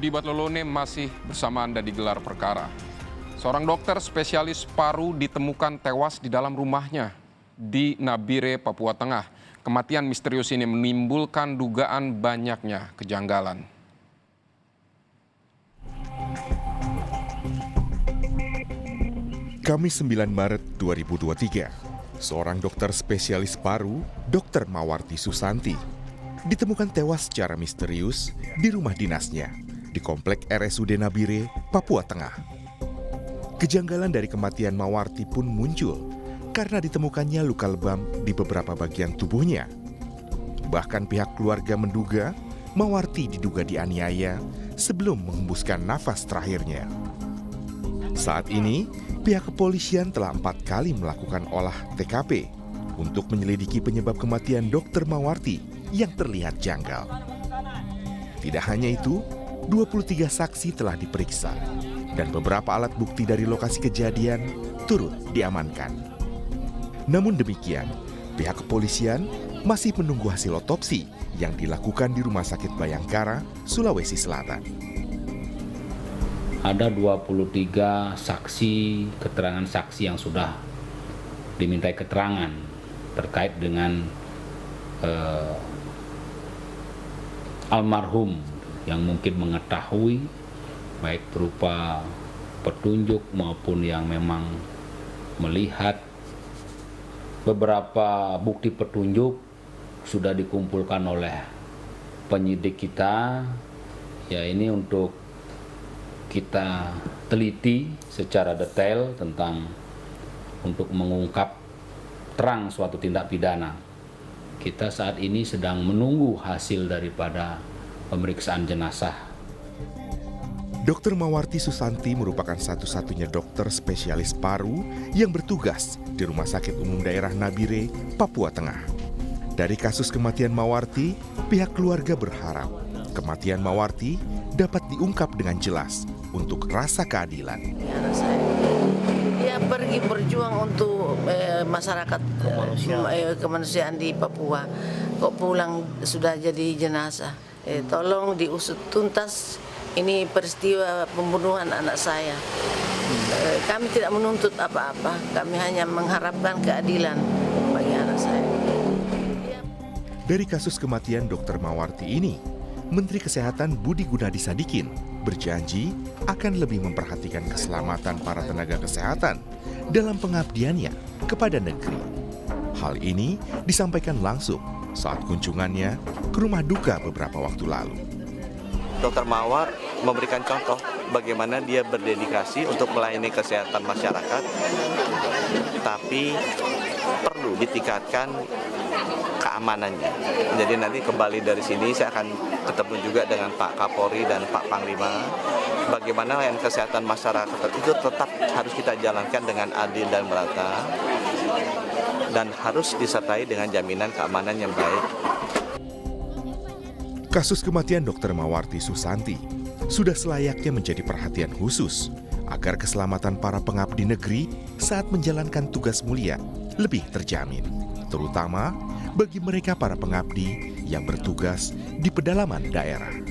Sidibat Lolone masih bersama Anda di gelar perkara. Seorang dokter spesialis paru ditemukan tewas di dalam rumahnya di Nabire, Papua Tengah. Kematian misterius ini menimbulkan dugaan banyaknya kejanggalan. Kamis 9 Maret 2023, seorang dokter spesialis paru, Dr. Mawarti Susanti, ditemukan tewas secara misterius di rumah dinasnya di Komplek RSUD Nabire, Papua Tengah. Kejanggalan dari kematian Mawarti pun muncul karena ditemukannya luka lebam di beberapa bagian tubuhnya. Bahkan pihak keluarga menduga Mawarti diduga dianiaya sebelum menghembuskan nafas terakhirnya. Saat ini, pihak kepolisian telah 4 kali melakukan olah TKP untuk menyelidiki penyebab kematian Dr. Mawarti yang terlihat janggal. Tidak hanya itu, 23 saksi telah diperiksa dan beberapa alat bukti dari lokasi kejadian turut diamankan. Namun demikian, pihak kepolisian masih menunggu hasil otopsi yang dilakukan di Rumah Sakit Bayangkara, Sulawesi Selatan. Ada 23 saksi, keterangan saksi yang sudah dimintai keterangan terkait dengan almarhum yang mungkin mengetahui baik berupa petunjuk maupun yang memang melihat. Beberapa bukti petunjuk sudah dikumpulkan oleh penyidik kita, ya ini untuk kita teliti secara detail tentang untuk mengungkap terang suatu tindak pidana. Kita saat ini sedang menunggu hasil daripada pemeriksaan jenazah. Dr. Mawarti Susanti merupakan satu-satunya dokter spesialis paru yang bertugas di Rumah Sakit Umum Daerah Nabire, Papua Tengah. Dari kasus kematian Mawarti, pihak keluarga berharap kematian Mawarti dapat diungkap dengan jelas untuk rasa keadilan. Anak saya, dia pergi berjuang untuk masyarakat kemanusiaan di Papua. Kok pulang sudah jadi jenazah? Tolong diusut tuntas. Ini peristiwa pembunuhan anak saya. Kami tidak menuntut apa-apa. Kami hanya mengharapkan keadilan bagi anak saya. Dari kasus kematian Dr. Mawarti ini, Menteri Kesehatan Budi Gunadi Sadikin berjanji akan lebih memperhatikan keselamatan para tenaga kesehatan dalam pengabdiannya kepada negeri. Hal ini disampaikan langsung saat kunjungannya ke rumah duka beberapa waktu lalu. Dr. Mawar memberikan contoh bagaimana dia berdedikasi untuk melayani kesehatan masyarakat, tapi perlu ditingkatkan keamanannya. Jadi nanti kembali dari sini saya akan ketemu juga dengan Pak Kapolri dan Pak Panglima. Bagaimana layanan kesehatan masyarakat itu tetap harus kita jalankan dengan adil dan merata, dan harus disertai dengan jaminan keamanan yang baik. Kasus kematian Dr. Mawarti Susanti sudah selayaknya menjadi perhatian khusus agar keselamatan para pengabdi negeri saat menjalankan tugas mulia lebih terjamin, terutama bagi mereka para pengabdi yang bertugas di pedalaman daerah.